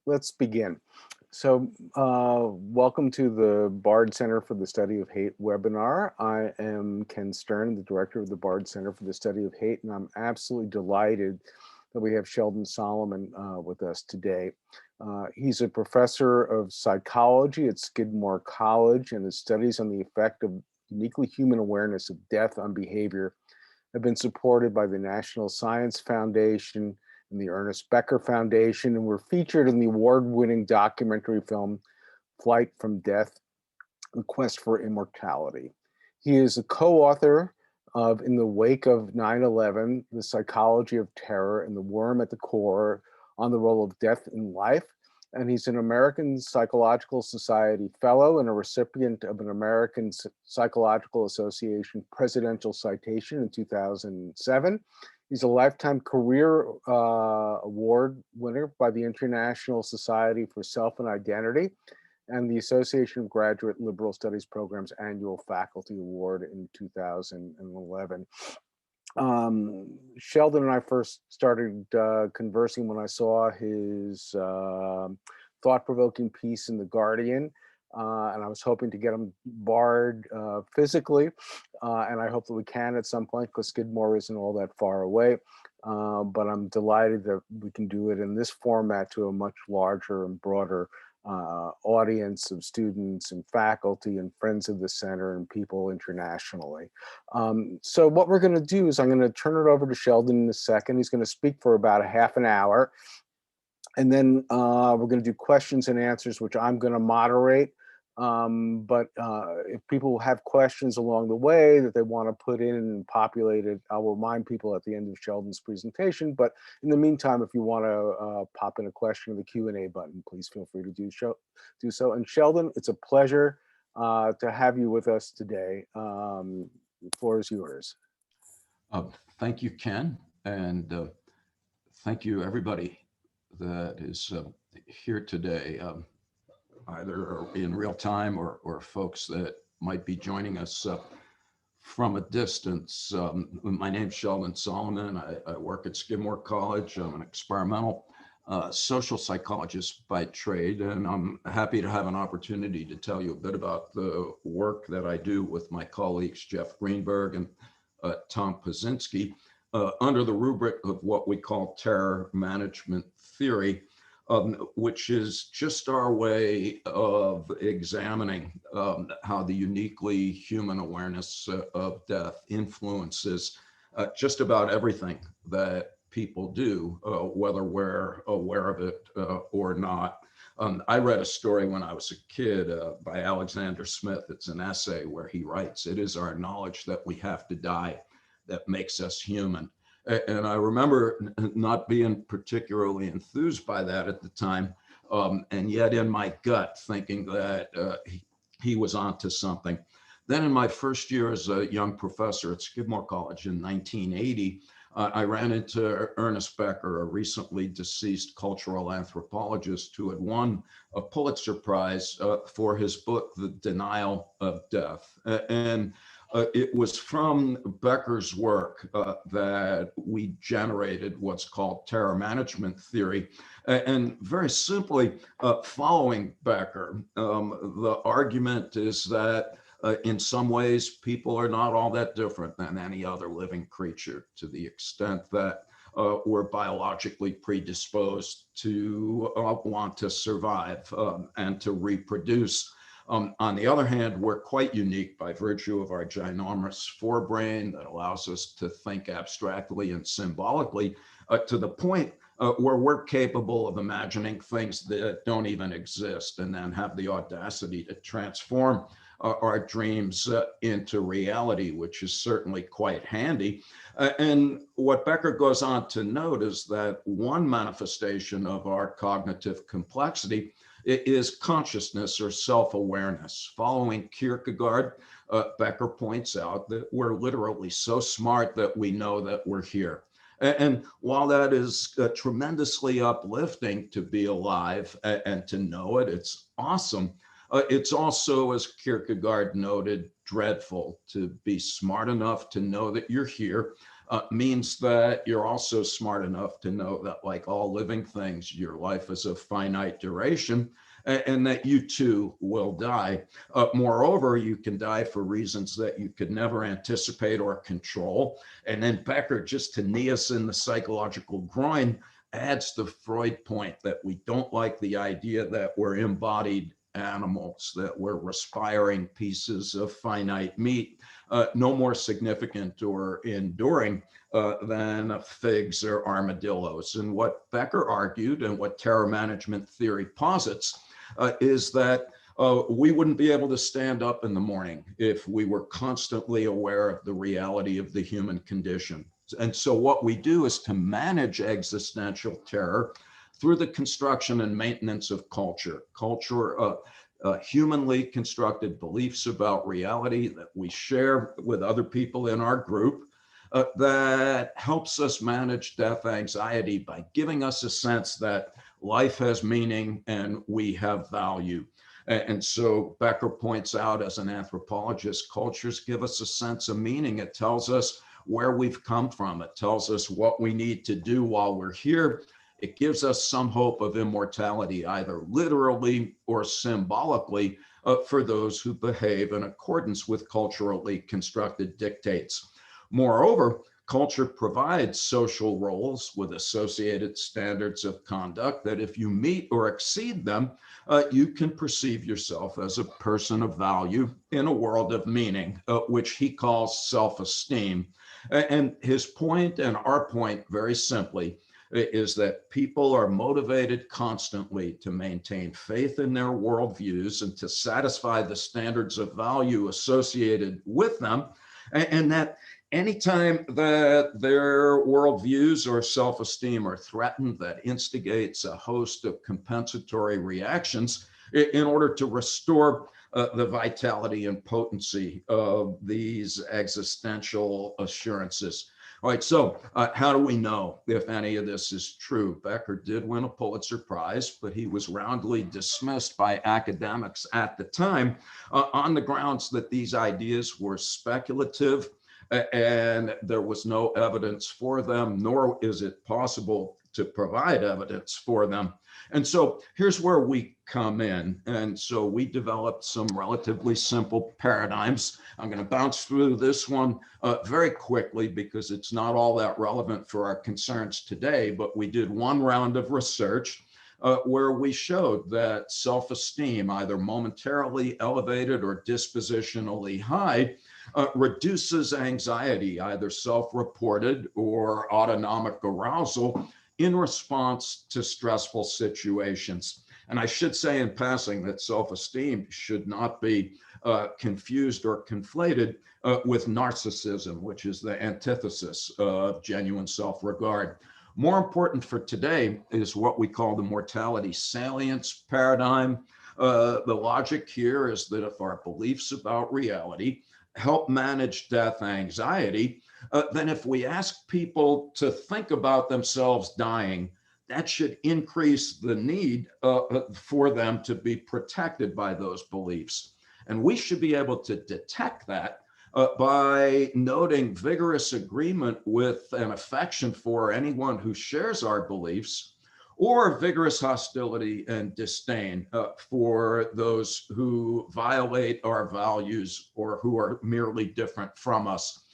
Let's begin. Welcome to the Bard Center for the Study of Hate webinar. I am Ken Stern, the director of the Bard Center for the Study of Hate, and I'm absolutely delighted that we have Sheldon Solomon with us today. He's a professor of psychology at Skidmore College, and his studies on the effect of uniquely human awareness of death on behavior have been supported by the National Science Foundation and the Ernest Becker Foundation, and were featured in the award-winning documentary film Flight from Death, The Quest for Immortality. He is a co-author of In the Wake of 9/11, The Psychology of Terror and the Worm at the Core on the Role of Death in Life. And he's an American Psychological Society Fellow and a recipient of an American Psychological Association Presidential Citation in 2007. He's a Lifetime Career Award winner by the International Society for Self and Identity and the Association of Graduate Liberal Studies Programs Annual Faculty Award in 2011. Sheldon and I first started conversing when I saw his thought-provoking piece in The Guardian, and I was hoping to get him barred physically, and I hope that we can at some point because Skidmore isn't all that far away, but I'm delighted that we can do it in this format to a much larger and broader audience of students and faculty and friends of the center and people internationally. So what we're going to do is I'm going to turn it over to Sheldon in a second. He's going to speak for about a half an hour. And then we're going to do questions and answers, which I'm going to moderate. If people have questions along the way that they want to put in and populate it, I'll remind people at the end of Sheldon's presentation. But in the meantime, if you want to pop in a question in the Q&A button, please feel free to do so. And Sheldon, it's a pleasure to have you with us today. The floor is yours. Thank you, Ken, and thank you, everybody that is here today. Either in real time or folks that might be joining us from a distance. My name's Sheldon Solomon. I work at Skidmore College. I'm an experimental social psychologist by trade, and I'm happy to have an opportunity to tell you a bit about the work that I do with my colleagues, Jeff Greenberg and Tom Pazinski, under the rubric of what we call terror management theory, which is just our way of examining how the uniquely human awareness of death influences just about everything that people do, whether we're aware of it or not. I read a story when I was a kid by Alexander Smith. It's an essay where he writes, "It is our knowledge that we have to die that makes us human." And I remember not being particularly enthused by that at the time, and yet in my gut thinking that he was onto something. Then in my first year as a young professor at Skidmore College in 1980, I ran into Ernest Becker, a recently deceased cultural anthropologist who had won a Pulitzer Prize for his book, The Denial of Death. And it was from Becker's work that we generated what's called terror management theory. And very simply, following Becker, the argument is that in some ways, people are not all that different than any other living creature, to the extent that we're biologically predisposed to want to survive and to reproduce. On the other hand, we're quite unique by virtue of our ginormous forebrain that allows us to think abstractly and symbolically to the point where we're capable of imagining things that don't even exist and then have the audacity to transform our dreams into reality, which is certainly quite handy. And what Becker goes on to note is that one manifestation of our cognitive complexity is consciousness or self-awareness. Following Kierkegaard, Becker points out that we're literally so smart that we know that we're here. And while that is tremendously uplifting to be alive and to know it, it's awesome. It's also, as Kierkegaard noted, dreadful to be smart enough to know that you're here means that you're also smart enough to know that, like all living things, your life is of finite duration, and that you too will die. Moreover, you can die for reasons that you could never anticipate or control. And then Becker, just to knee us in the psychological groin, adds the Freud point that we don't like the idea that we're embodied animals, that we're respiring pieces of finite meat, no more significant or enduring than figs or armadillos. And what Becker argued, and what terror management theory posits, is that we wouldn't be able to stand up in the morning if we were constantly aware of the reality of the human condition. And so what we do is to manage existential terror through the construction and maintenance of culture, humanly constructed beliefs about reality that we share with other people in our group, that helps us manage death anxiety by giving us a sense that life has meaning and we have value. And so Becker points out, as an anthropologist, cultures give us a sense of meaning. It tells us where we've come from. It tells us what we need to do while we're here. It gives us some hope of immortality, either literally or symbolically, for those who behave in accordance with culturally constructed dictates. Moreover, culture provides social roles with associated standards of conduct that, if you meet or exceed them, you can perceive yourself as a person of value in a world of meaning, which he calls self-esteem. And his point, and our point very simply, is that people are motivated constantly to maintain faith in their worldviews and to satisfy the standards of value associated with them, and that anytime that their worldviews or self-esteem are threatened, that instigates a host of compensatory reactions in order to restore the vitality and potency of these existential assurances. All right, so how do we know if any of this is true? Becker did win a Pulitzer Prize, but he was roundly dismissed by academics at the time on the grounds that these ideas were speculative and there was no evidence for them, nor is it possible to provide evidence for them. And so here's where we come in. And so we developed some relatively simple paradigms. I'm going to bounce through this one very quickly because it's not all that relevant for our concerns today, but we did one round of research where we showed that self-esteem, either momentarily elevated or dispositionally high, reduces anxiety, either self-reported or autonomic arousal, in response to stressful situations. And I should say in passing that self-esteem should not be confused or conflated with narcissism, which is the antithesis of genuine self-regard. More important for today is what we call the mortality salience paradigm. The logic here is that if our beliefs about reality help manage death anxiety, then if we ask people to think about themselves dying, that should increase the need for them to be protected by those beliefs. And we should be able to detect that by noting vigorous agreement with an affection for anyone who shares our beliefs, or vigorous hostility and disdain for those who violate our values or who are merely different from us.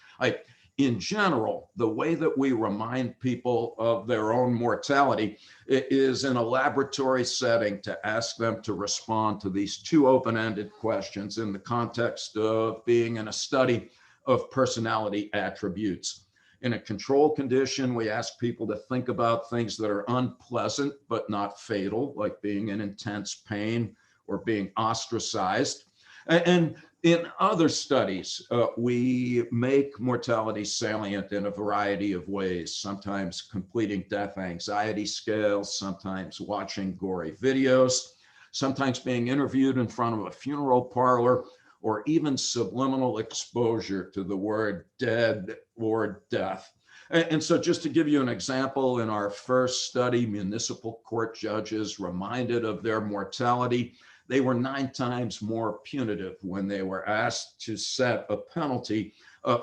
In general, the way that we remind people of their own mortality is in a laboratory setting to ask them to respond to these two open-ended questions in the context of being in a study of personality attributes. In a control condition, we ask people to think about things that are unpleasant but not fatal, like being in intense pain or being ostracized. And in other studies, we make mortality salient in a variety of ways, sometimes completing death anxiety scales, sometimes watching gory videos, sometimes being interviewed in front of a funeral parlor, or even subliminal exposure to the word dead or death. And so just to give you an example, in our first study, municipal court judges reminded of their mortality. They were 9 times more punitive when they were asked to set a penalty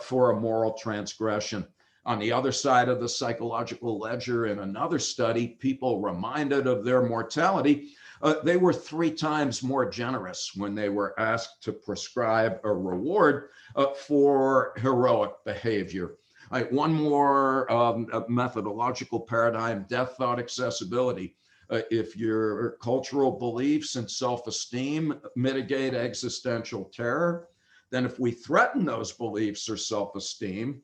for a moral transgression. On the other side of the psychological ledger, in another study, people reminded of their mortality, they were 3 times more generous when they were asked to prescribe a reward for heroic behavior. One more methodological paradigm, death thought accessibility. If your cultural beliefs and self-esteem mitigate existential terror, then if we threaten those beliefs or self-esteem,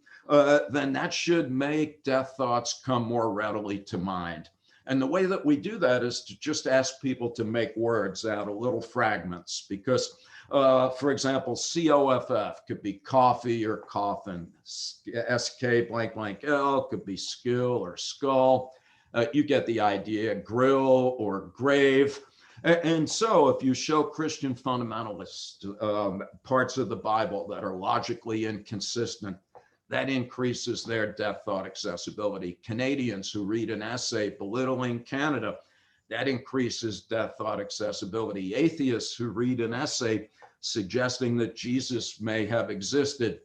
then that should make death thoughts come more readily to mind. And the way that we do that is to just ask people to make words out of little fragments, because, for example, COFF could be coffee or coffin, SK blank blank L could be skill or skull. You get the idea, grill or grave. And so if you show Christian fundamentalists parts of the Bible that are logically inconsistent, that increases their death thought accessibility. Canadians who read an essay belittling Canada, that increases death thought accessibility. Atheists who read an essay suggesting that Jesus may have existed,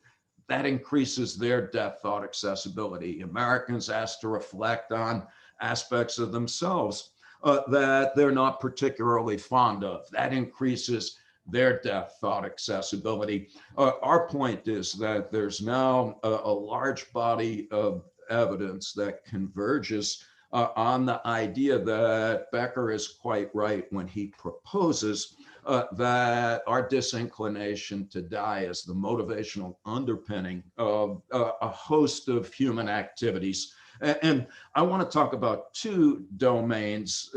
that increases their death thought accessibility. Americans asked to reflect on aspects of themselves that they're not particularly fond of, that increases their death thought accessibility. Our point is that there's now a large body of evidence that converges on the idea that Becker is quite right when he proposes that our disinclination to die is the motivational underpinning of a host of human activities. And I want to talk about 2 domains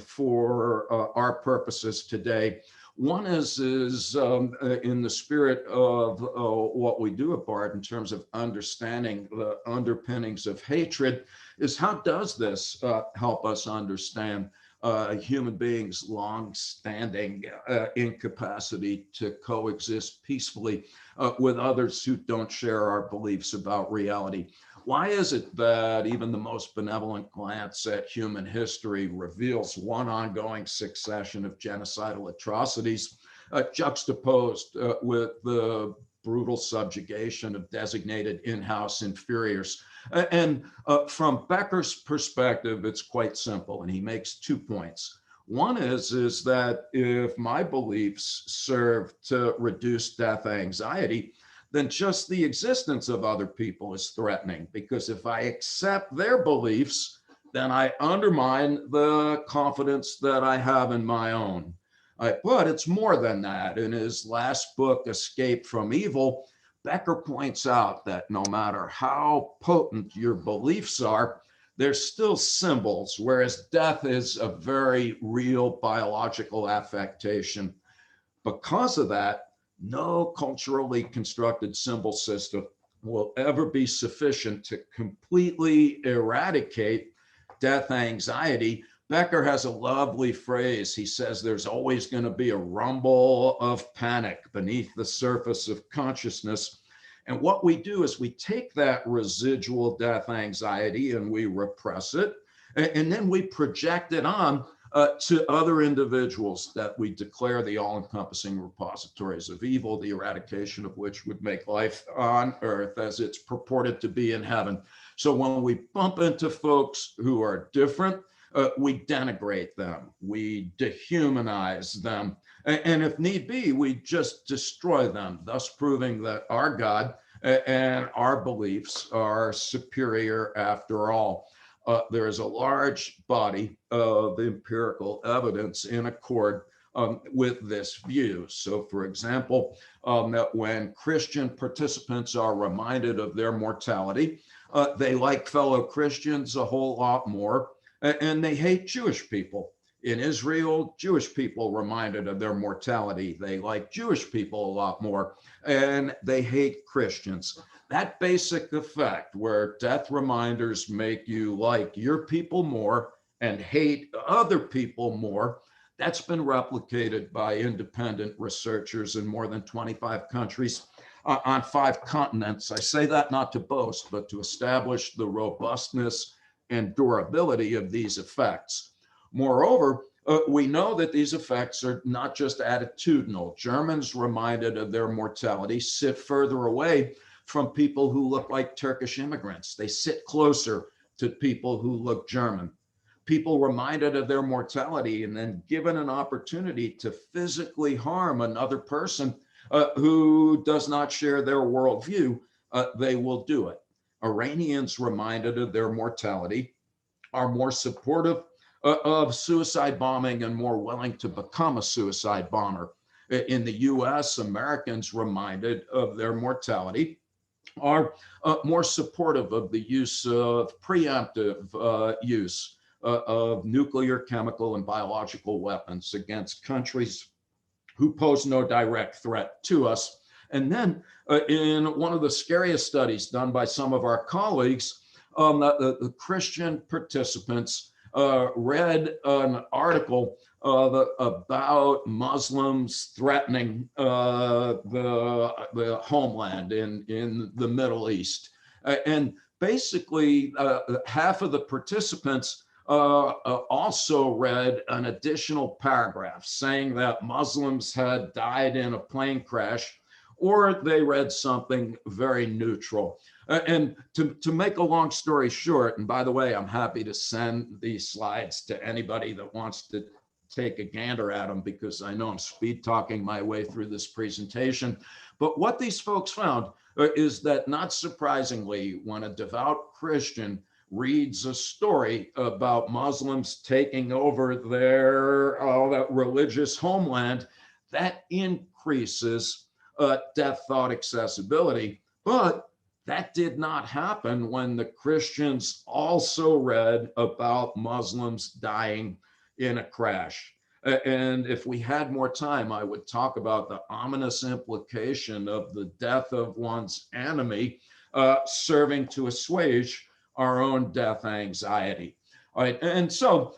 for our purposes today. One is in the spirit of what we do at Bard in terms of understanding the underpinnings of hatred, is how does this help us understand human beings' long-standing incapacity to coexist peacefully with others who don't share our beliefs about reality? Why is it that even the most benevolent glance at human history reveals one ongoing succession of genocidal atrocities juxtaposed with the brutal subjugation of designated in-house inferiors? And from Becker's perspective, it's quite simple, and he makes 2 points. One is that if my beliefs serve to reduce death anxiety, then just the existence of other people is threatening, because if I accept their beliefs, then I undermine the confidence that I have in my own. But it's more than that. In his last book, Escape from Evil, Becker points out that no matter how potent your beliefs are, they're still symbols, whereas death is a very real biological affectation. Because of that, no culturally constructed symbol system will ever be sufficient to completely eradicate death anxiety. Becker has a lovely phrase. He says there's always going to be a rumble of panic beneath the surface of consciousness. And what we do is we take that residual death anxiety and we repress it, and then we project it on to other individuals that we declare the all-encompassing repositories of evil, the eradication of which would make life on earth as it's purported to be in heaven. So when we bump into folks who are different, we denigrate them, we dehumanize them, and if need be, we just destroy them, thus proving that our God and our beliefs are superior after all. There is a large body of empirical evidence in accord with this view. So, for example, that when Christian participants are reminded of their mortality, they like fellow Christians a whole lot more, and they hate Jewish people. In Israel, Jewish people reminded of their mortality. They like Jewish people a lot more, and they hate Christians. That basic effect where death reminders make you like your people more and hate other people more, that's been replicated by independent researchers in more than 25 countries on 5 continents. I say that not to boast, but to establish the robustness and durability of these effects. Moreover, we know that these effects are not just attitudinal. Germans reminded of their mortality sit further away from people who look like Turkish immigrants. They sit closer to people who look German. People reminded of their mortality and then given an opportunity to physically harm another person who does not share their worldview, they will do it. Iranians reminded of their mortality are more supportive of suicide bombing and more willing to become a suicide bomber. In the US, Americans reminded of their mortality are more supportive of the use of preemptive use of nuclear, chemical, and biological weapons against countries who pose no direct threat to us. And then in one of the scariest studies done by some of our colleagues, the Christian participants read an article about Muslims threatening the homeland in the Middle East. And basically, half of the participants also read an additional paragraph saying that Muslims had died in a plane crash, or they read something very neutral. And to make a long story short, and by the way, I'm happy to send these slides to anybody that wants to take a gander at them, because I know I'm speed talking my way through this presentation. But what these folks found is that, not surprisingly, when a devout Christian reads a story about Muslims taking over their religious homeland, that increases death thought accessibility. But that did not happen when the Christians also read about Muslims dying in a crash. And if we had more time, I would talk about the ominous implication of the death of one's enemy serving to assuage our own death anxiety. All right, and so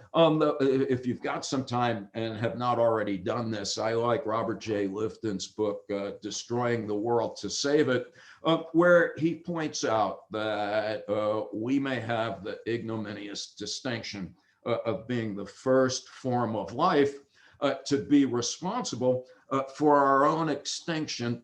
if you've got some time and have not already done this, I like Robert J. Lifton's book, Destroying the World to Save It, where he points out that we may have the ignominious distinction of being the first form of life to be responsible for our own extinction,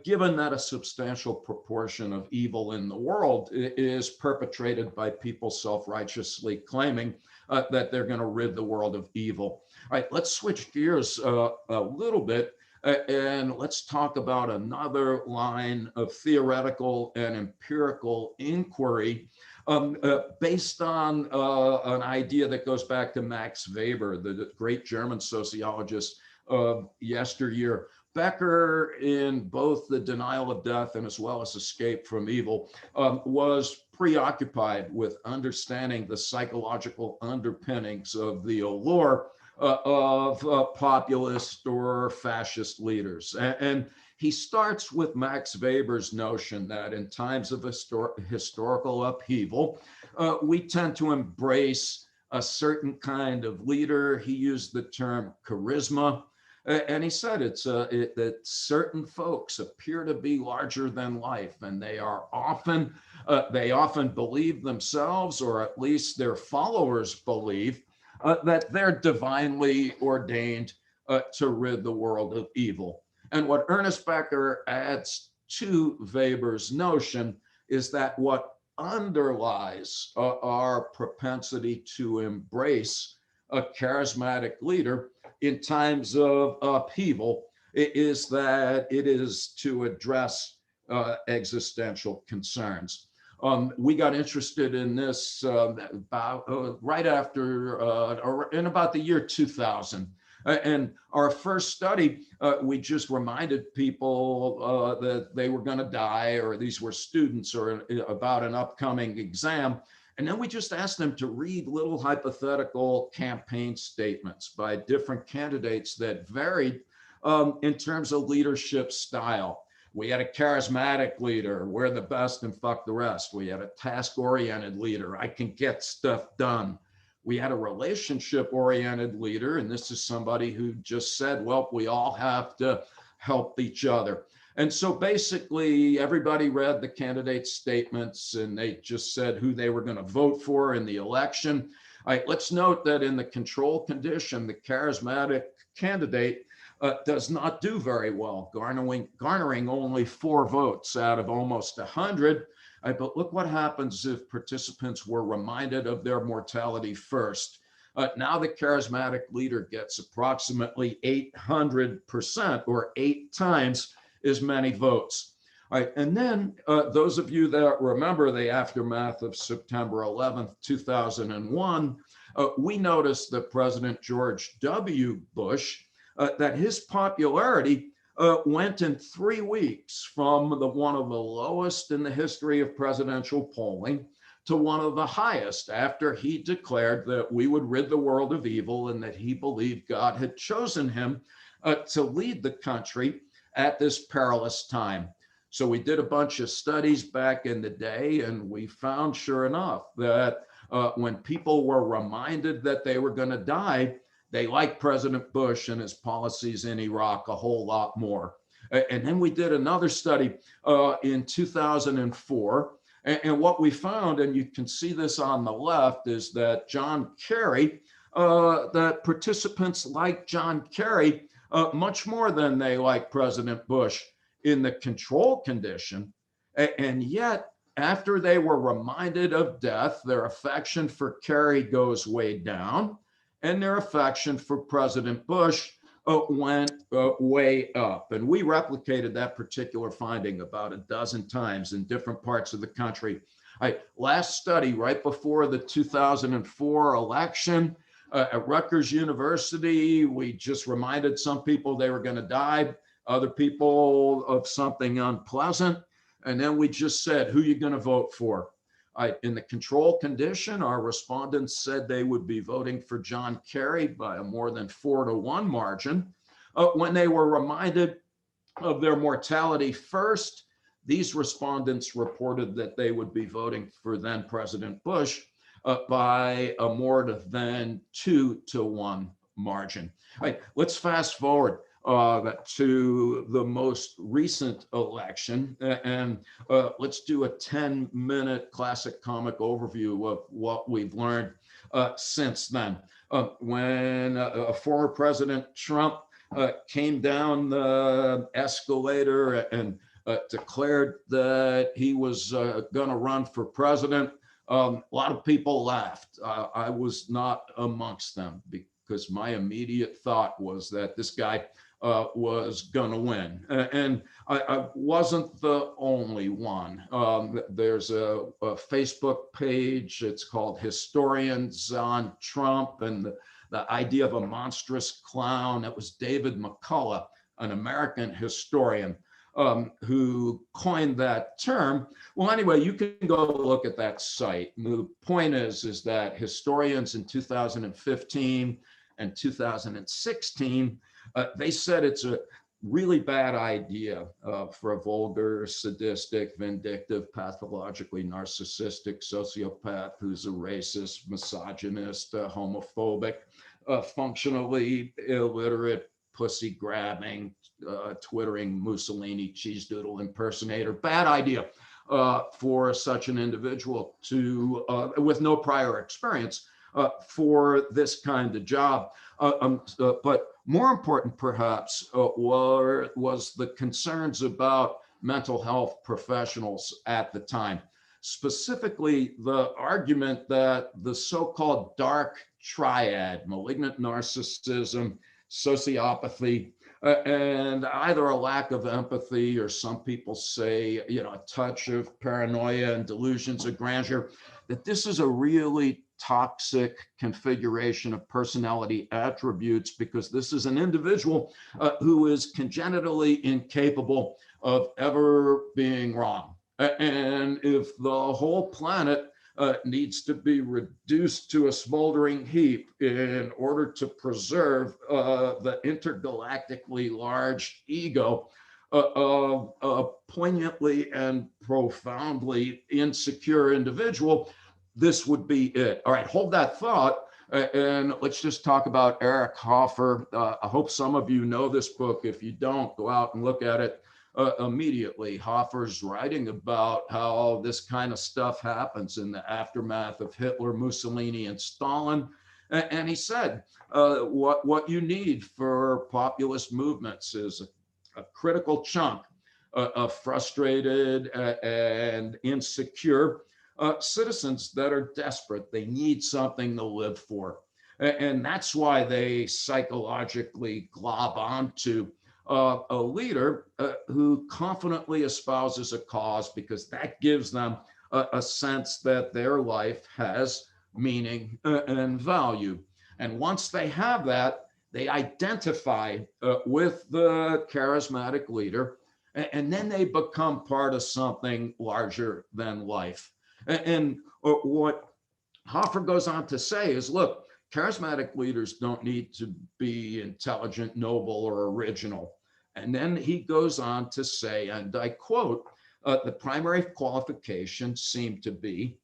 given that a substantial proportion of evil in the world is perpetrated by people self-righteously claiming that they're going to rid the world of evil. All right, let's switch gears a little bit and let's talk about another line of theoretical and empirical inquiry based on an idea that goes back to Max Weber, the great German sociologist of yesteryear. Becker, in both The Denial of Death and as well as Escape from Evil, was preoccupied with understanding the psychological underpinnings of the allure of populist or fascist leaders. And he starts with Max Weber's notion that in times of historical upheaval, we tend to embrace a certain kind of leader. He used the term charisma. And he said that certain folks appear to be larger than life, and they often believe themselves, or at least their followers believe, that they're divinely ordained to rid the world of evil. And what Ernest Becker adds to Weber's notion is that what underlies our propensity to embrace a charismatic leader in times of upheaval is that it is to address existential concerns. We got interested in this right after, in about the year 2000. And our first study, we just reminded people that they were going to die, or these were students, or about an upcoming exam. And then we just asked them to read little hypothetical campaign statements by different candidates that varied in terms of leadership style. We had a charismatic leader, we're the best and fuck the rest. We had a task-oriented leader, I can get stuff done. We had a relationship-oriented leader, and this is somebody who just said, well, we all have to help each other. And so basically everybody read the candidate statements and they just said who they were going to vote for in the election. All right, let's note that in the control condition, the charismatic candidate does not do very well, garnering only 4 votes out of almost 100. But look what happens if participants were reminded of their mortality first. Now the charismatic leader gets approximately 800%, or 8 times as many votes. All right, and then those of you that remember the aftermath of September 11th, 2001, we noticed that President George W. Bush, that his popularity went in 3 weeks from one of the lowest in the history of presidential polling to one of the highest after he declared that we would rid the world of evil and that he believed God had chosen him to lead the country at this perilous time. So we did a bunch of studies back in the day, and we found, sure enough, that when people were reminded that they were going to die, they liked President Bush and his policies in Iraq a whole lot more. And then we did another study in 2004. And what we found, and you can see this on the left, is that John Kerry, that participants like John Kerry much more than they like President Bush in the control condition. And yet, after they were reminded of death, their affection for Kerry goes way down, and their affection for President Bush went way up. And we replicated that particular finding about a dozen times in different parts of the country. Last study, right before the 2004 election, at Rutgers University, we just reminded some people they were going to die, other people of something unpleasant. And then we just said, who are you going to vote for? In the control condition, our respondents said they would be voting for John Kerry by a more than 4-to-1 margin. When they were reminded of their mortality first, these respondents reported that they would be voting for then President Bush by a more than 2-to-1 margin. Let's fast forward to the most recent election, and let's do a 10-minute classic comic overview of what we've learned since then. When former President Trump came down the escalator and declared that he was going to run for president, a lot of people laughed. I was not amongst them because my immediate thought was that this guy was going to win. And I wasn't the only one. There's a Facebook page, it's called Historians on Trump, and the idea of a monstrous clown. That was David McCullough, an American historian, who coined that term. Well, anyway, you can go look at that site. The point is that historians in 2015 and 2016, they said it's a really bad idea for a vulgar, sadistic, vindictive, pathologically narcissistic sociopath who's a racist, misogynist, homophobic, functionally illiterate, pussy grabbing, twittering Mussolini cheese doodle impersonator. Bad idea for such an individual to, with no prior experience, for this kind of job. But more important, perhaps, was the concerns about mental health professionals at the time. Specifically, the argument that the so-called dark triad, malignant narcissism, sociopathy, and either a lack of empathy, or some people say, a touch of paranoia and delusions of grandeur, that this is a really toxic configuration of personality attributes, because this is an individual who is congenitally incapable of ever being wrong. And if the whole planet needs to be reduced to a smoldering heap in order to preserve the intergalactically large ego of a poignantly and profoundly insecure individual, this would be it. All right, hold that thought, and let's just talk about Eric Hoffer. I hope some of you know this book. If you don't, go out and look at it. immediately. Hoffer's writing about how this kind of stuff happens in the aftermath of Hitler, Mussolini, and Stalin. And he said, what you need for populist movements is a critical chunk of frustrated and insecure citizens that are desperate. They need something to live for. And that's why they psychologically glob onto a leader who confidently espouses a cause, because that gives them a sense that their life has meaning and value. And once they have that, they identify with the charismatic leader, and then they become part of something larger than life. And what Hoffer goes on to say is, look, charismatic leaders don't need to be intelligent, noble, or original. And then he goes on to say, and I quote, the primary qualifications seem to be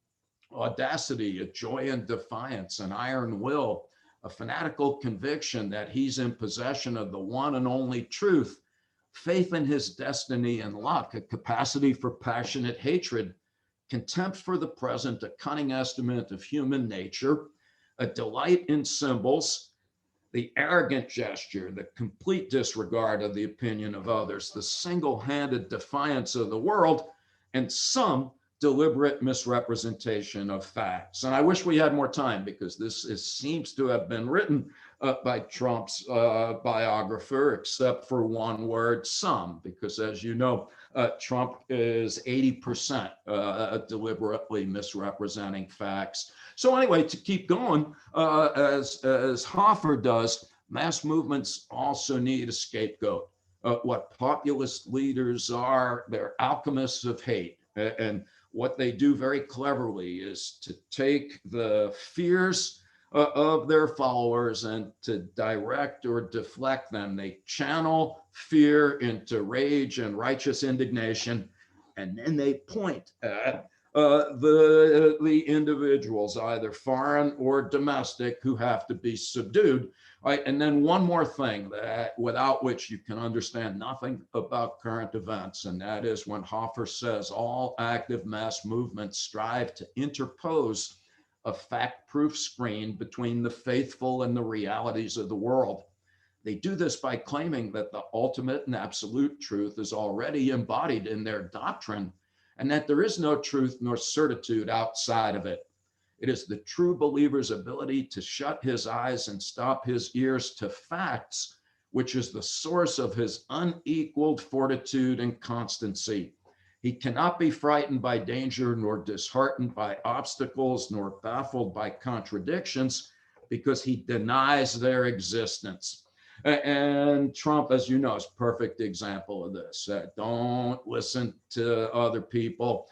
audacity, a joy and defiance, an iron will, a fanatical conviction that he's in possession of the one and only truth, faith in his destiny and luck, a capacity for passionate hatred, contempt for the present, a cunning estimate of human nature, a delight in symbols, the arrogant gesture, the complete disregard of the opinion of others, the single-handed defiance of the world, and some deliberate misrepresentation of facts. And I wish we had more time, because this seems to have been written by Trump's biographer, except for one word, some, because as you know, Trump is 80% deliberately misrepresenting facts. So anyway, to keep going, as Hoffer does, mass movements also need a scapegoat. What populist leaders are, they're alchemists of hate. And what they do very cleverly is to take the fears of their followers and to direct or deflect them. They channel fear into rage and righteous indignation, and then they point at the individuals, either foreign or domestic, who have to be subdued. Right? And then one more thing that without which you can understand nothing about current events, and that is when Hoffer says all active mass movements strive to interpose a fact-proof screen between the faithful and the realities of the world. They do this by claiming that the ultimate and absolute truth is already embodied in their doctrine, and that there is no truth nor certitude outside of it. It is the true believer's ability to shut his eyes and stop his ears to facts, which is the source of his unequaled fortitude and constancy. He cannot be frightened by danger, nor disheartened by obstacles, nor baffled by contradictions, because he denies their existence. And Trump, as you know, is a perfect example of this. Don't listen to other people,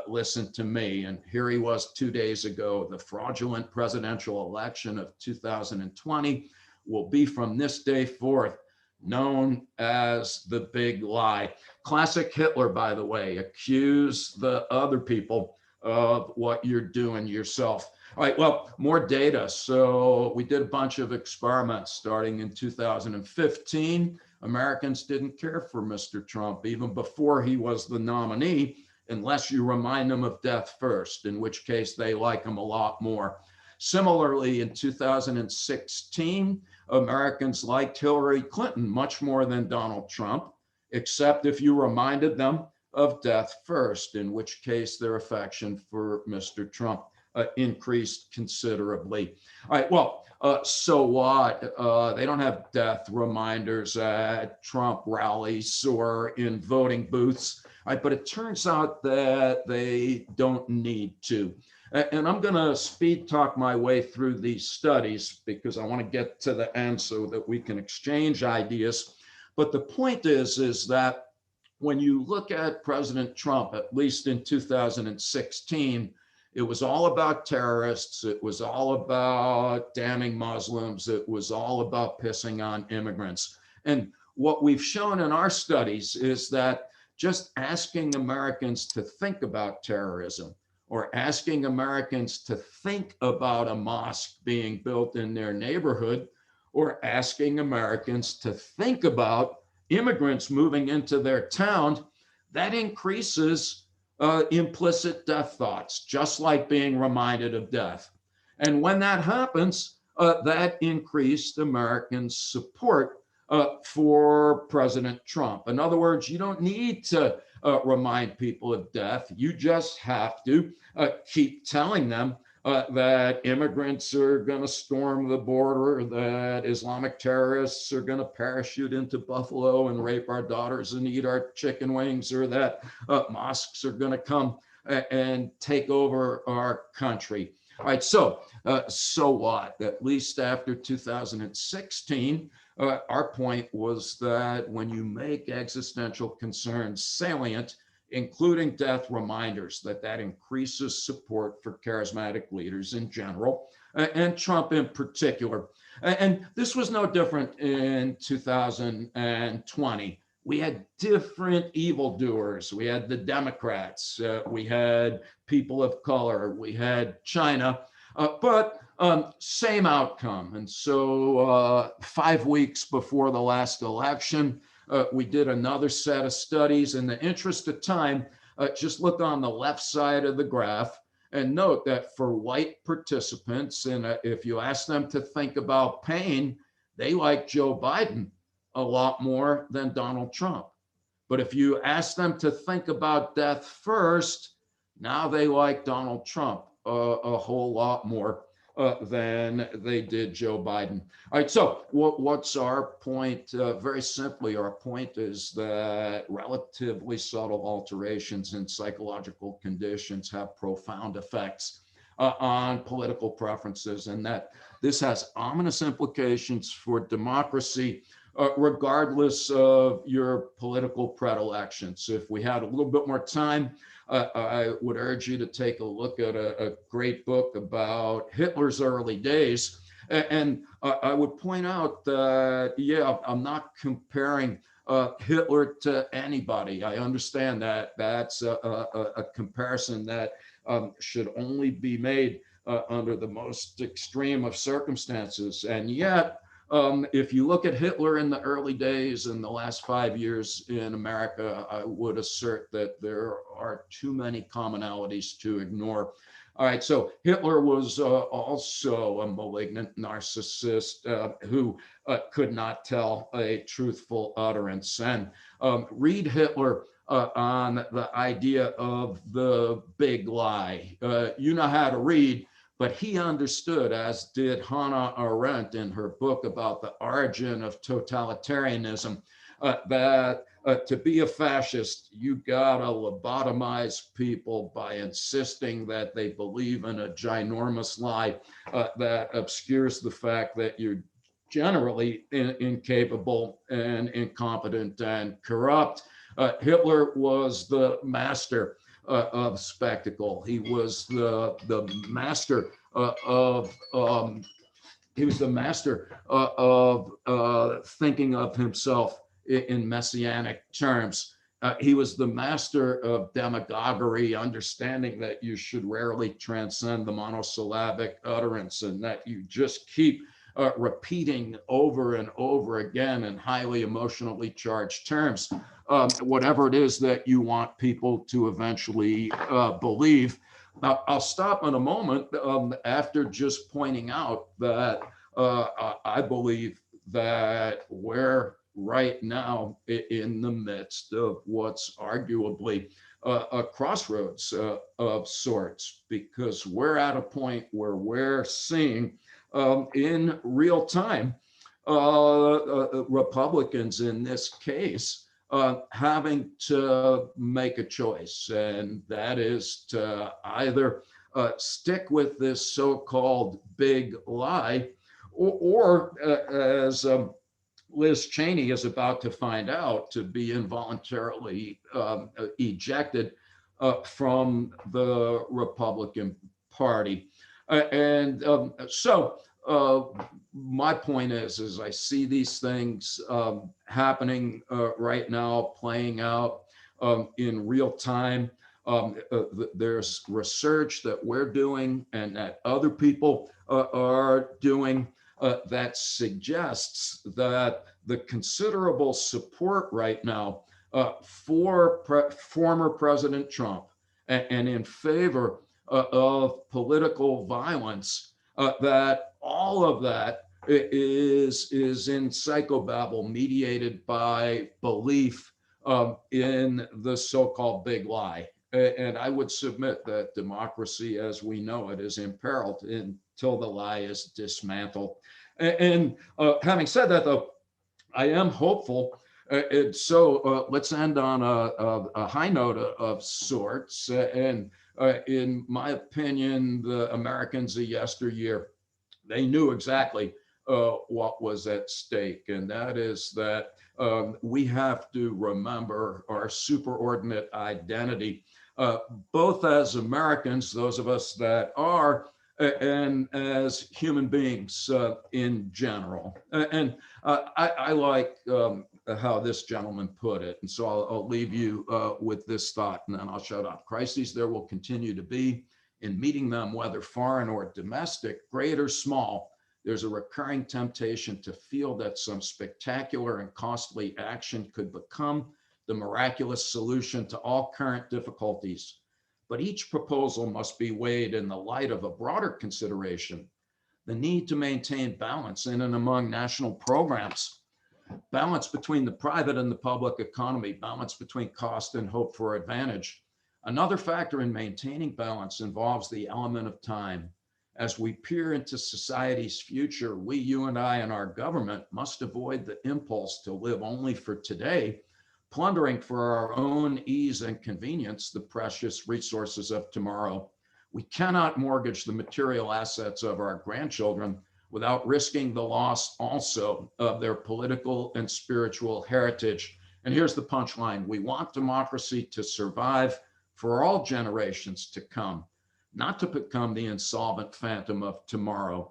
listen to me. And here he was 2 days ago. The fraudulent presidential election of 2020 will be from this day forth known as the big lie. Classic Hitler, by the way, accuse the other people of what you're doing yourself. All right, well, more data. So we did a bunch of experiments starting in 2015. Americans didn't care for Mr. Trump even before he was the nominee, unless you remind them of death first, in which case they like him a lot more. Similarly, in 2016, Americans liked Hillary Clinton much more than Donald Trump, except if you reminded them of death first, in which case their affection for Mr. Trump increased considerably. All right, well, so what? They don't have death reminders at Trump rallies or in voting booths, right? But it turns out that they don't need to. And I'm going to speed talk my way through these studies because I want to get to the end so that we can exchange ideas. But the point is that when you look at President Trump, at least in 2016, it was all about terrorists. It was all about damning Muslims. It was all about pissing on immigrants. And what we've shown in our studies is that just asking Americans to think about terrorism, or asking Americans to think about a mosque being built in their neighborhood, or asking Americans to think about immigrants moving into their town, that increases implicit death thoughts, just like being reminded of death. And when that happens, that increased American support for President Trump. In other words, you don't need to remind people of death. You just have to keep telling them that immigrants are going to storm the border, that Islamic terrorists are going to parachute into Buffalo and rape our daughters and eat our chicken wings, or that mosques are going to come and take over our country. All right, so what? At least after 2016, our point was that when you make existential concerns salient, including death reminders, that increases support for charismatic leaders in general, and Trump in particular. And this was no different in 2020. We had different evildoers. We had the Democrats, we had people of color, we had China, but same outcome. And so 5 weeks before the last election, we did another set of studies. In the interest of time, just look on the left side of the graph and note that for white participants, and if you ask them to think about pain, they like Joe Biden a lot more than Donald Trump. But if you ask them to think about death first, now they like Donald Trump a whole lot more than they did Joe Biden. All right, so what's our point? Very simply, our point is that relatively subtle alterations in psychological conditions have profound effects on political preferences, and that this has ominous implications for democracy, regardless of your political predilections. If we had a little bit more time, I would urge you to take a look at a great book about Hitler's early days. And I would point out that, yeah, I'm not comparing Hitler to anybody. I understand that that's a comparison that should only be made under the most extreme of circumstances. And yet, if you look at Hitler in the early days and the last 5 years in America, I would assert that there are too many commonalities to ignore. All right, so Hitler was also a malignant narcissist who could not tell a truthful utterance. And read Hitler on the idea of the big lie. You know how to read, but he understood, as did Hannah Arendt in her book about the origin of totalitarianism, that to be a fascist, you gotta lobotomize people by insisting that they believe in a ginormous lie that obscures the fact that you're generally incapable and incompetent and corrupt. Hitler was the master of spectacle. He was the master of thinking of himself in messianic terms. He was the master of demagoguery, understanding that you should rarely transcend the monosyllabic utterance and that you just keep repeating over and over again in highly emotionally charged terms whatever it is that you want people to eventually believe. Now, I'll stop in a moment after just pointing out that I believe that we're right now in the midst of what's arguably a crossroads of sorts, because we're at a point where we're seeing in real time Republicans in this case having to make a choice, and that is to either stick with this so-called big lie, or as Liz Cheney is about to find out, to be involuntarily ejected from the Republican Party. So my point is I see these things happening right now, playing out in real time. There's research that we're doing and that other people are doing that suggests that the considerable support right now for former President Trump and in favor of political violence, that all of that is in psychobabble mediated by belief in the so-called big lie. And I would submit that democracy as we know it is imperiled until the lie is dismantled. And having said that, though, I am hopeful. So let's end on a high note of sorts. And in my opinion, the Americans of yesteryear, they knew exactly what was at stake. And that is that we have to remember our superordinate identity, both as Americans, those of us that are, and as human beings in general. And I like how this gentleman put it. And so I'll leave you with this thought and then I'll shut up. Crises there will continue to be. In meeting them, whether foreign or domestic, great or small, there's a recurring temptation to feel that some spectacular and costly action could become the miraculous solution to all current difficulties. But each proposal must be weighed in the light of a broader consideration, the need to maintain balance in and among national programs, balance between the private and the public economy, balance between cost and hope for advantage. Another factor in maintaining balance involves the element of time. As we peer into society's future, we, you and I, and our government must avoid the impulse to live only for today, plundering for our own ease and convenience the precious resources of tomorrow. We cannot mortgage the material assets of our grandchildren without risking the loss also of their political and spiritual heritage. And here's the punchline. We want democracy to survive for all generations to come, not to become the insolvent phantom of tomorrow.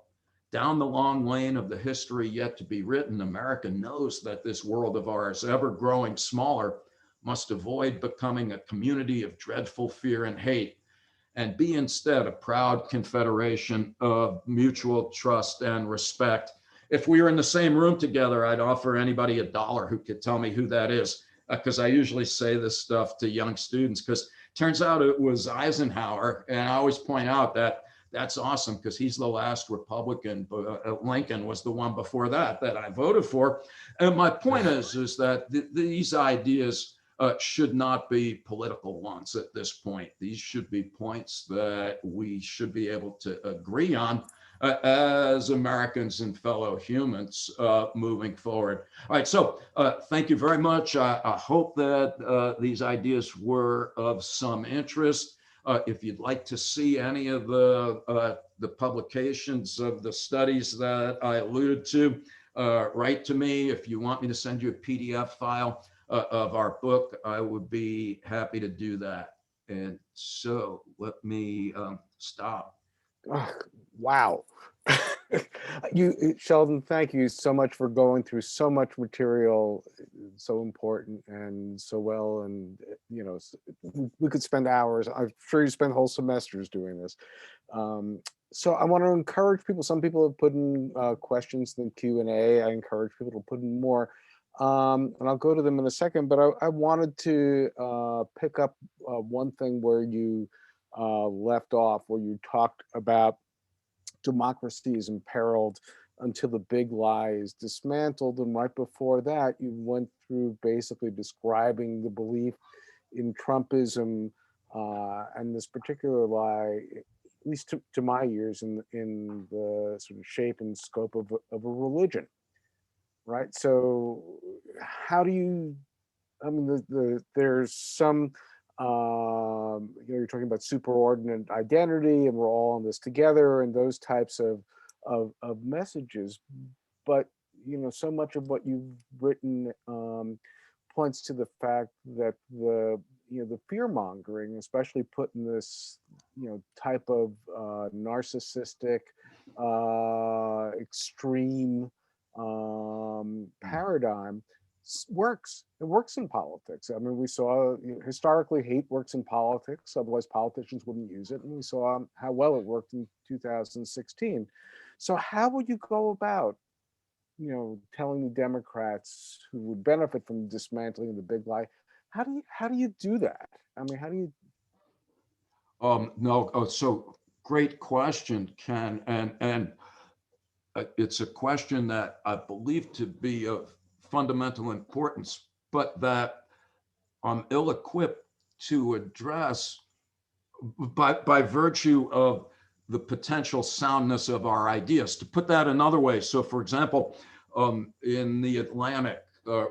Down the long lane of the history yet to be written, America knows that this world of ours, ever growing smaller, must avoid becoming a community of dreadful fear and hate, and be instead a proud confederation of mutual trust and respect. If we were in the same room together, I'd offer anybody $1 who could tell me who that is, because I usually say this stuff to young students, because turns out it was Eisenhower. And I always point out that that's awesome because he's the last Republican. Lincoln was the one before that I voted for. And my point is that these ideas should not be political ones at this point. These should be points that we should be able to agree on as Americans and fellow humans moving forward. All right, so thank you very much. I hope that these ideas were of some interest. If you'd like to see any of the publications of the studies that I alluded to, write to me. If you want me to send you a PDF file of our book, I would be happy to do that. And so let me stop. Oh, wow. Sheldon, thank you so much for going through so much material, so important and so well. And, you know, we could spend hours. I'm sure you spend whole semesters doing this. So I want to encourage people. Some people have put in questions in the Q&A. I encourage people to put in more. And I'll go to them in a second, but I wanted to pick up one thing where you left off, where you talked about democracy is imperiled until the big lie is dismantled. And right before that, you went through basically describing the belief in Trumpism and this particular lie, at least to my ears, in the sort of shape and scope of a religion, right? So how do you, I mean, there's some, you know, you're talking about superordinate identity and we're all in this together and those types of messages. But, you know, so much of what you've written points to the fact that the fear mongering, especially putting this, type of narcissistic, extreme paradigm works. It works in politics. I mean, we saw historically hate works in politics, otherwise politicians wouldn't use it. And we saw how well it worked in 2016. So how would you go about, telling the Democrats who would benefit from dismantling the big lie? How do you do that? I mean, how do you? No, so great question, Ken, and it's a question that I believe to be of fundamental importance, but that I'm ill-equipped to address by virtue of the potential soundness of our ideas. To put that another way, so for example, in the Atlantic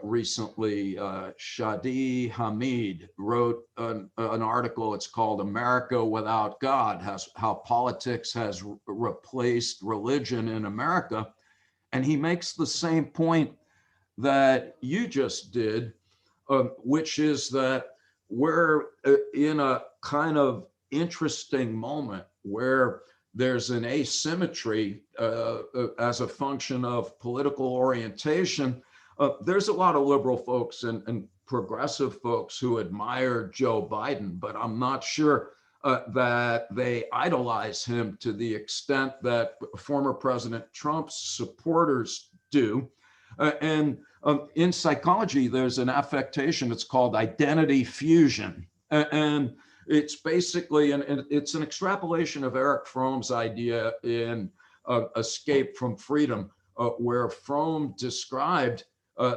recently, Shadi Hamid wrote an article. It's called "America Without God: How Politics Has Replaced Religion in America," and he makes the same point that you just did, which is that we're in a kind of interesting moment where there's an asymmetry as a function of political orientation. There's a lot of liberal folks and progressive folks who admire Joe Biden, but I'm not sure that they idolize him to the extent that former President Trump's supporters do. And in psychology, there's an affectation. It's called identity fusion. And it's basically, and it's an extrapolation of Erich Fromm's idea in Escape from Freedom, where Fromm described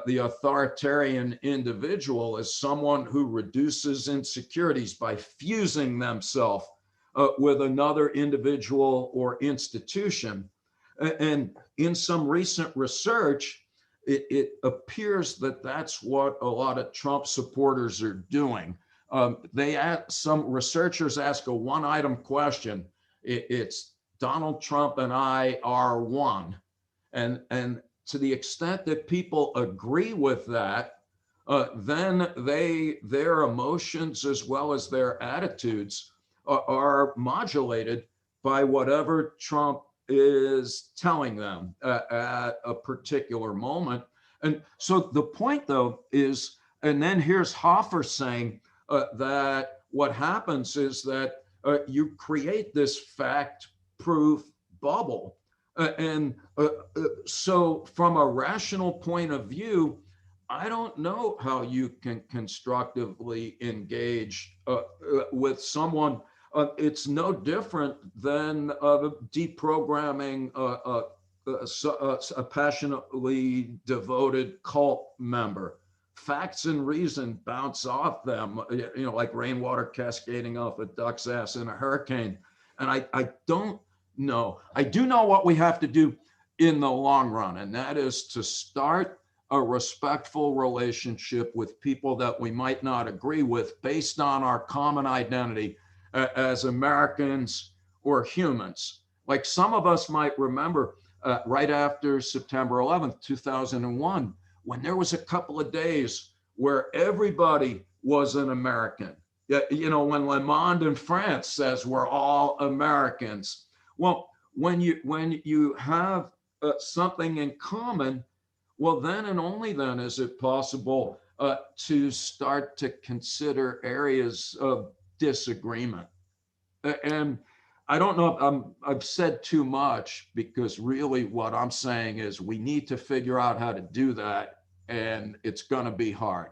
the authoritarian individual as someone who reduces insecurities by fusing themselves with another individual or institution. And in some recent research, it appears that that's what a lot of Trump supporters are doing. Some researchers ask a one-item question. It's Donald Trump and I are one, and to the extent that people agree with that, then their emotions as well as their attitudes are modulated by whatever Trump is telling them at a particular moment. And so the point, though, is, and then here's Hoffer saying that what happens is that you create this fact-proof bubble. So from a rational point of view, I don't know how you can constructively engage with someone. It's no different than deprogramming a passionately devoted cult member. Facts and reason bounce off them, like rainwater cascading off a duck's ass in a hurricane. And I don't know. I do know what we have to do in the long run, and that is to start a respectful relationship with people that we might not agree with based on our common identity as Americans or humans. Like some of us might remember right after September 11th, 2001, when there was a couple of days where everybody was an American. When Le Monde in France says we're all Americans. Well, when you have something in common, well, then and only then is it possible to start to consider areas of disagreement. And I don't know if I've said too much, because really what I'm saying is we need to figure out how to do that, and it's going to be hard.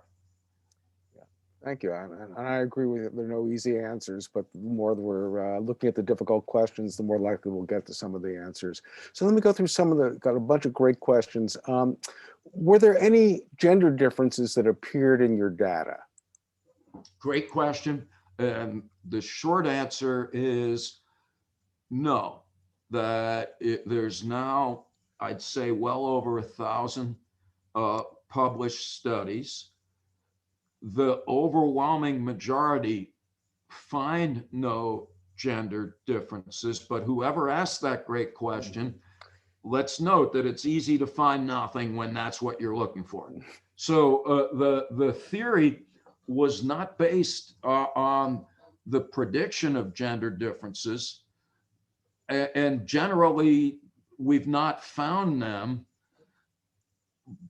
Yeah, thank you. And I agree with it. There are no easy answers, but the more that we're looking at the difficult questions, the more likely we'll get to some of the answers. So let me go through got a bunch of great questions. Were there any gender differences that appeared in your data? Great question. And the short answer is no, that there's now, I'd say, well over 1,000 published studies. The overwhelming majority find no gender differences, but whoever asked that great question, let's note that it's easy to find nothing when that's what you're looking for. So the theory was not based on the prediction of gender differences, and generally we've not found them,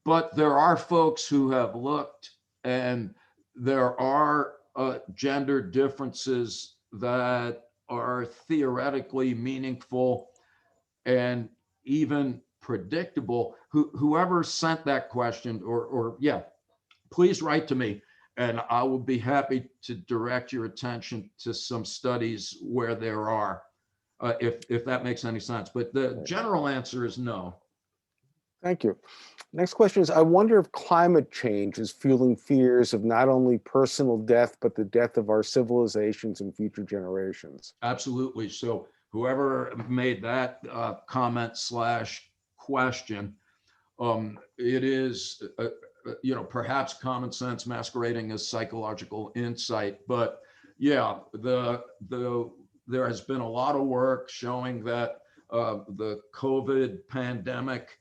but there are folks who have looked, and there are gender differences that are theoretically meaningful. And even predictable? Whoever sent that question, or yeah, please write to me, and I will be happy to direct your attention to some studies where there are, if that makes any sense. But the general answer is no. Thank you. Next question is, I wonder if climate change is fueling fears of not only personal death, but the death of our civilizations and future generations. Absolutely. So whoever made that comment slash question, it is, perhaps common sense masquerading as psychological insight. But yeah, there has been a lot of work showing that the COVID pandemic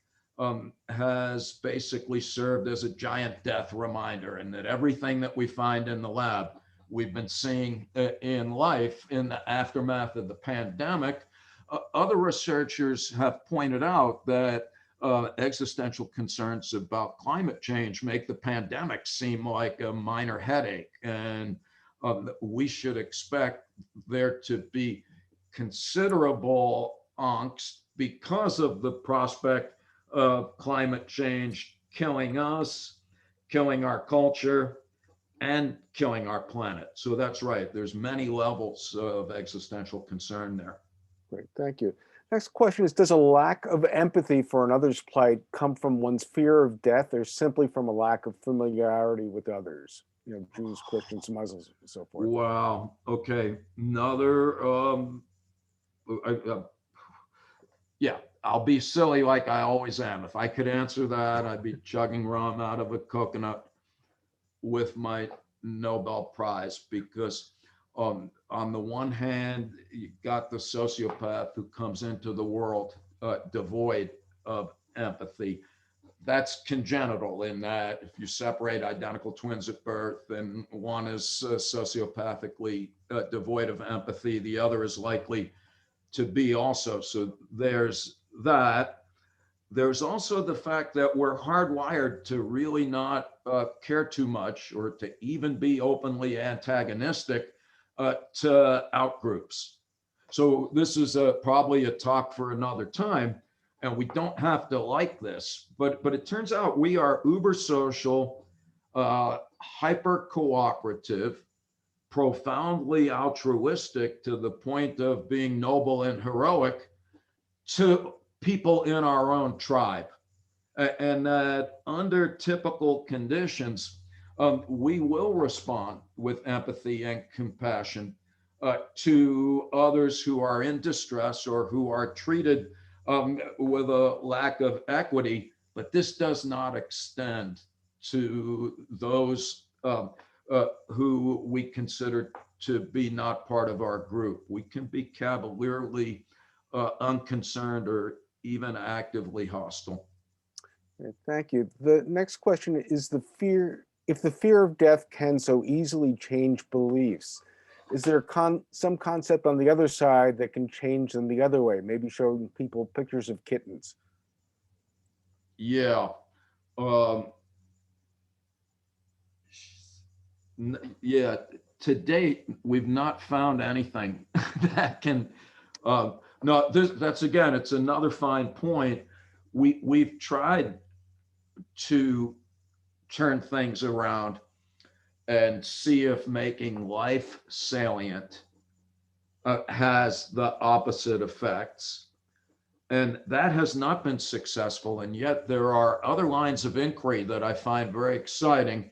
has basically served as a giant death reminder, and that everything that we find in the lab, we've been seeing in life in the aftermath of the pandemic. Other researchers have pointed out that existential concerns about climate change make the pandemic seem like a minor headache, and we should expect there to be considerable angst because of the prospect of climate change killing us, killing our culture, and killing our planet. So that's right. There's many levels of existential concern there. Great, thank you. Next question is, does a lack of empathy for another's plight come from one's fear of death, or simply from a lack of familiarity with others? Jews, Christians, Muslims, and so forth. Wow. Okay. Another, yeah, I'll be silly like I always am. If I could answer that, I'd be chugging rum out of a coconut with my Nobel Prize, because on the one hand, you got the sociopath who comes into the world devoid of empathy. That's congenital, in that if you separate identical twins at birth and one is sociopathically devoid of empathy, the other is likely to be also. So there's that. There's also the fact that we're hardwired to really not care too much, or to even be openly antagonistic to outgroups. So this is probably a talk for another time, and we don't have to like this, but it turns out we are uber social, hyper cooperative, profoundly altruistic to the point of being noble and heroic to people in our own tribe. And that under typical conditions, we will respond with empathy and compassion to others who are in distress or who are treated with a lack of equity. But this does not extend to those who we consider to be not part of our group. We can be cavalierly unconcerned or even actively hostile. Thank you. The next question is, if the fear of death can so easily change beliefs, is there some concept on the other side that can change them the other way? Maybe showing people pictures of kittens. Yeah. Yeah. To date, we've not found anything that can. No, that's again, it's another fine point. We've tried to turn things around and see if making life salient has the opposite effects. And that has not been successful. And yet there are other lines of inquiry that I find very exciting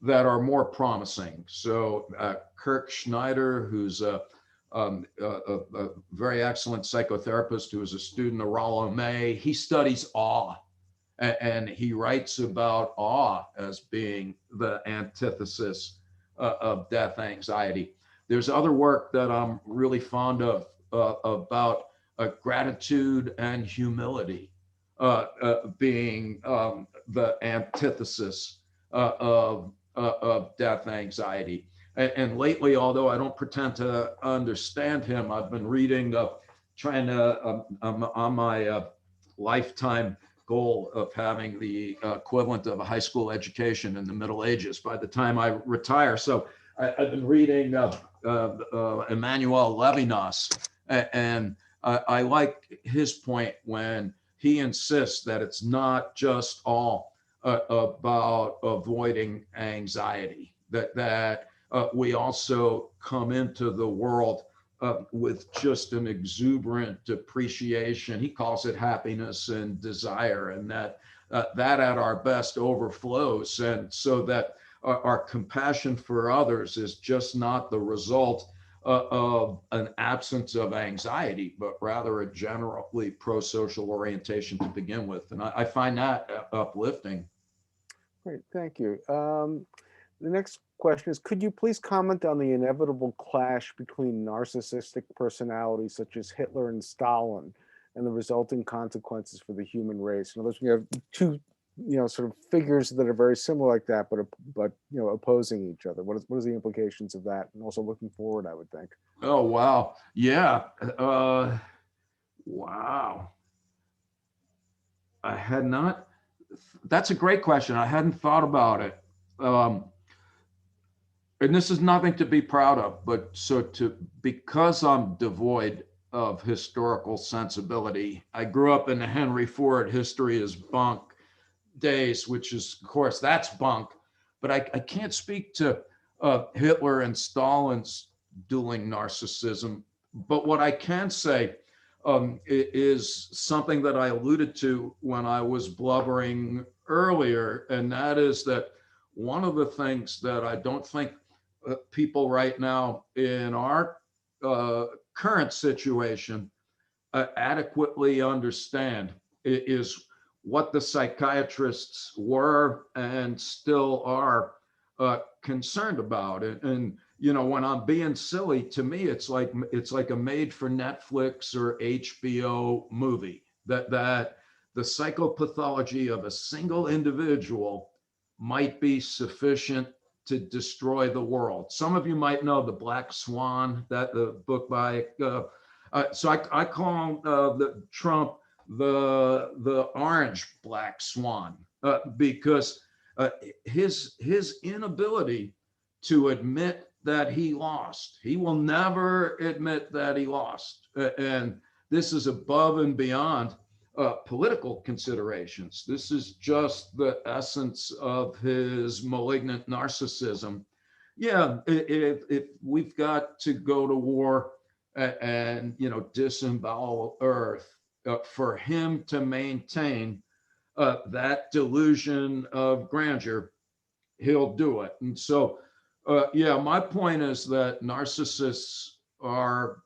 that are more promising. So Kirk Schneider, who's a very excellent psychotherapist who is a student of Rollo May, he studies awe. And he writes about awe as being the antithesis of death anxiety. There's other work that I'm really fond of about gratitude and humility being the antithesis of death anxiety. And lately, although I don't pretend to understand him, I've been reading, trying to, on my lifetime goal of having the equivalent of a high school education in the Middle Ages by the time I retire. So I've been reading Emmanuel Levinas, and I like his point when he insists that it's not just all about avoiding anxiety, that we also come into the world with just an exuberant appreciation. He calls it happiness and desire, and that at our best overflows. And so that our compassion for others is just not the result of an absence of anxiety, but rather a generally pro-social orientation to begin with. And I find that uplifting. Great, thank you. The next question is, could you please comment on the inevitable clash between narcissistic personalities such as Hitler and Stalin and the resulting consequences for the human race? In other words, we have two, sort of figures that are very similar like that, but opposing each other. What is the implications of that? And also looking forward, I would think. Oh, wow. Yeah. Wow. I had not, that's a great question. I hadn't thought about it. And this is nothing to be proud of, but because I'm devoid of historical sensibility, I grew up in the Henry Ford history is bunk days, which is, of course, that's bunk, but I can't speak to Hitler and Stalin's dueling narcissism. But what I can say is something that I alluded to when I was blubbering earlier, and that is that one of the things that I don't think people right now in our current situation adequately understand is what the psychiatrists were and still are concerned about. And when I'm being silly, to me, it's like a made for Netflix or HBO movie, that the psychopathology of a single individual might be sufficient to destroy the world. Some of you might know The Black Swan, that the book by, so I call the Trump the orange black swan, because his inability to admit that he lost. He will never admit that he lost. And this is above and beyond political considerations. This is just the essence of his malignant narcissism. Yeah, if we've got to go to war and disembowel Earth for him to maintain that delusion of grandeur, he'll do it. And so, yeah, my point is that narcissists are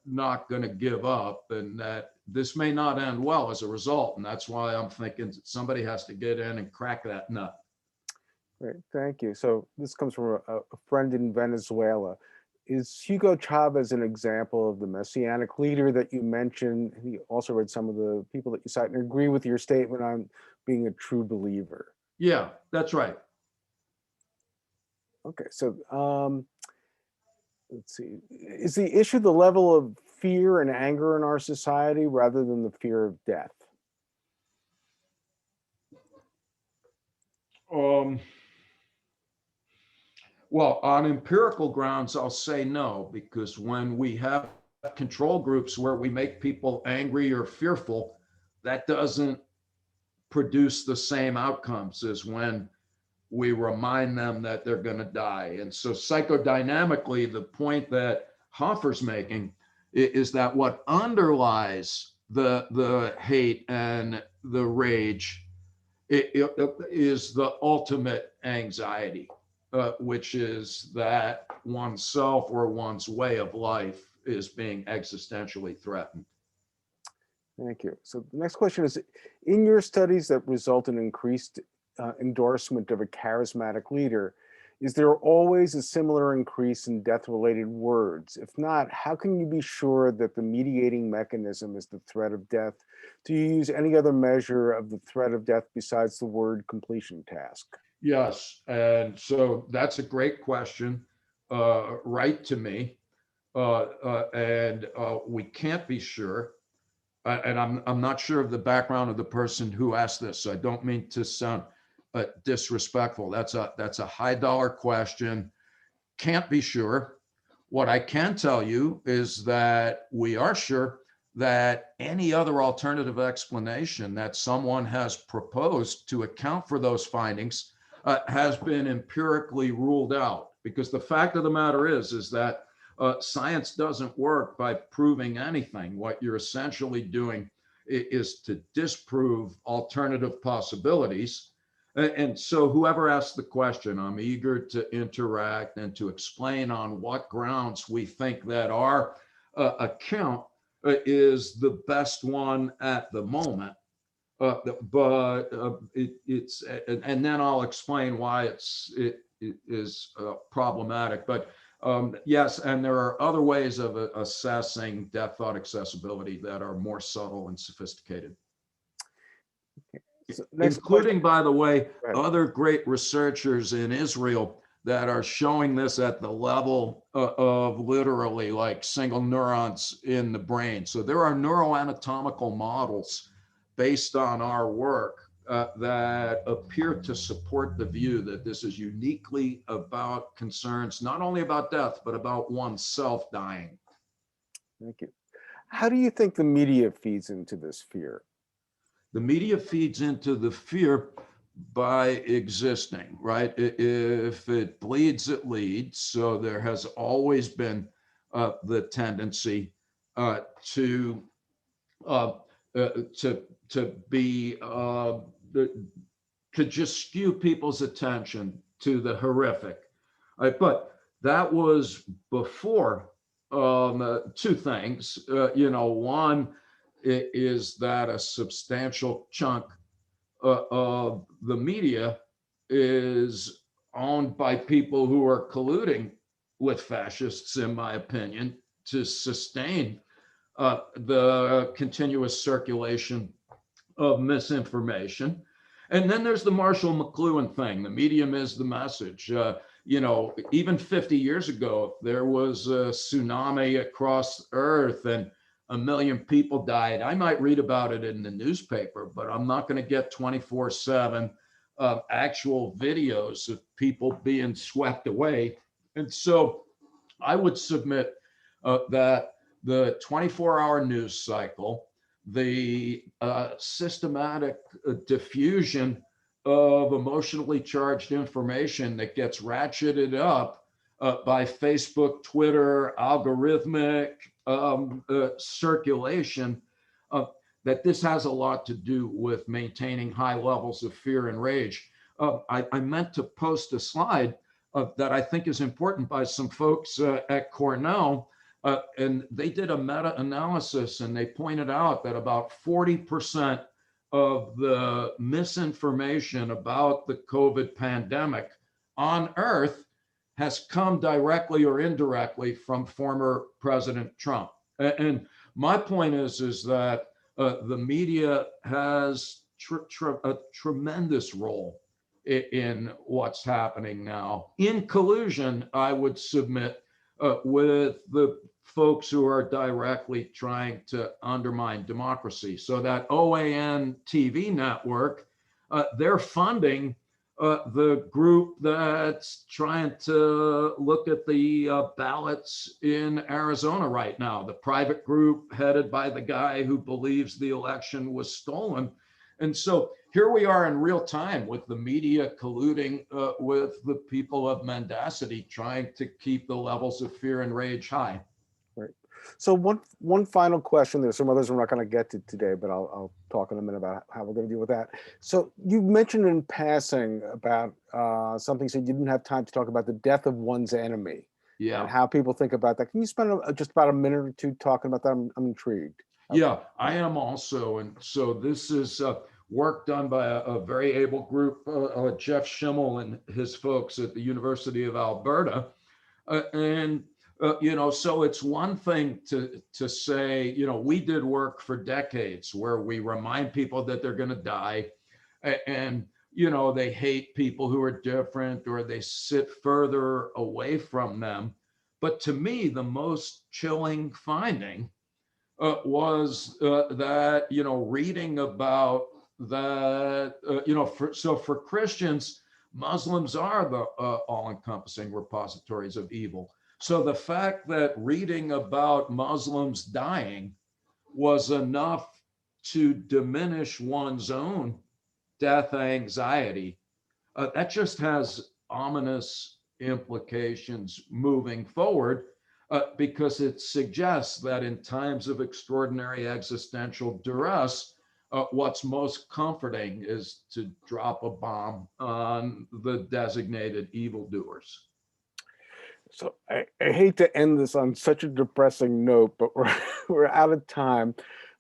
not going to give up, and that this may not end well as a result. And that's why I'm thinking somebody has to get in and crack that nut. Great, thank you. So this comes from a friend in Venezuela. Is Hugo Chavez an example of the messianic leader that you mentioned? He also read some of the people that you cite and agree with your statement on being a true believer. Yeah, that's right. Okay, so let's see. Is the issue the level of fear and anger in our society rather than the fear of death? Well, on empirical grounds, I'll say no, because when we have control groups where we make people angry or fearful, that doesn't produce the same outcomes as when we remind them that they're going to die. And so psychodynamically, the point that Hoffer's making is that what underlies the hate and the rage is the ultimate anxiety, which is that oneself or one's way of life is being existentially threatened. Thank you. So the next question is, in your studies that result in increased endorsement of a charismatic leader, is there always a similar increase in death-related words? If not, how can you be sure that the mediating mechanism is the threat of death? Do you use any other measure of the threat of death besides the word completion task? Yes, and so that's a great question. Right to me, and we can't be sure. And I'm not sure of the background of the person who asked this, so I don't mean to sound disrespectful. That's a high dollar question. Can't be sure. What I can tell you is that we are sure that any other alternative explanation that someone has proposed to account for those findings has been empirically ruled out. Because the fact of the matter is that science doesn't work by proving anything. What you're essentially doing is to disprove alternative possibilities. And so whoever asked the question, I'm eager to interact and to explain on what grounds we think that our account is the best one at the moment. But it's, and then I'll explain why it is problematic. But yes, and there are other ways of assessing death thought accessibility that are more subtle and sophisticated. So including, by the way, other great researchers in Israel that are showing this at the level of literally like single neurons in the brain. So there are neuroanatomical models based on our work that appear to support the view that this is uniquely about concerns, not only about death, but about oneself dying. Thank you. How do you think the media feeds into this fear? The media feeds into the fear by existing, right? If it bleeds, it leads. So there has always been the tendency to just skew people's attention to the horrific. But that was before two things. One is that a substantial chunk of the media is owned by people who are colluding with fascists, in my opinion, to sustain the continuous circulation of misinformation. And then there's the Marshall McLuhan thing. The medium is the message. Even 50 years ago, there was a tsunami across Earth and 1 million people died. I might read about it in the newspaper, but I'm not going to get 24/7 actual videos of people being swept away. And so I would submit that the 24-hour news cycle, the systematic diffusion of emotionally charged information that gets ratcheted up by Facebook, Twitter, algorithmic circulation, that this has a lot to do with maintaining high levels of fear and rage. I meant to post a slide that I think is important by some folks at Cornell, and they did a meta-analysis and they pointed out that about 40% of the misinformation about the COVID pandemic on Earth has come directly or indirectly from former President Trump. And my point is that the media has a tremendous role in what's happening now, in collusion, I would submit, with the folks who are directly trying to undermine democracy. So that OAN TV network, they're funding the group that's trying to look at the ballots in Arizona right now, the private group headed by the guy who believes the election was stolen. And so here we are in real time with the media colluding with the people of mendacity, trying to keep the levels of fear and rage high. Right. So one final question. There's some others we're not going to get to today, but I'll talk in a minute about how we're going to deal with that. So you mentioned in passing about something, so you didn't have time to talk about the death of one's enemy. Yeah. And how people think about that. Can you spend just about a minute or two talking about that? I'm intrigued. Yeah, I am also. And so this is work done by a very able group, Jeff Schimmel and his folks at the University of Alberta. So it's one thing to say, we did work for decades where we remind people that they're going to die, and they hate people who are different or they sit further away from them. But to me, the most chilling finding was that, reading about that, for Christians, Muslims are the all-encompassing repositories of evil. So the fact that reading about Muslims dying was enough to diminish one's own death anxiety. That just has ominous implications moving forward, because it suggests that in times of extraordinary existential duress, what's most comforting is to drop a bomb on the designated evildoers. So I hate to end this on such a depressing note, but we're out of time.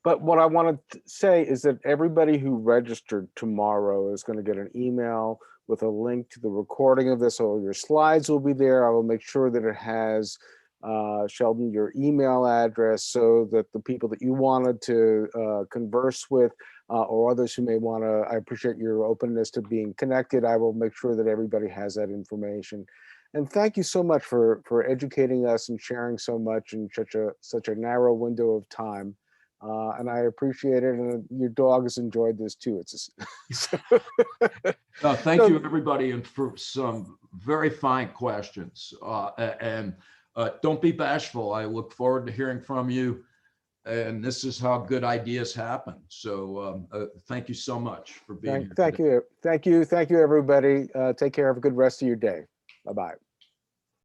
But what I want to say is that everybody who registered tomorrow is going to get an email with a link to the recording of this. All your slides will be there. I will make sure that it has, Sheldon, your email address, so that the people that you wanted to converse with, or others who may want to, I appreciate your openness to being connected. I will make sure that everybody has that information. And thank you so much for educating us and sharing so much in such a narrow window of time. And I appreciate it. And your dog has enjoyed this too. It's Thank you, everybody, and for some very fine questions. And don't be bashful. I look forward to hearing from you. And this is how good ideas happen. So thank you so much for being here. Thank you. Thank you, everybody. Take care. Have a good rest of your day. Bye-bye.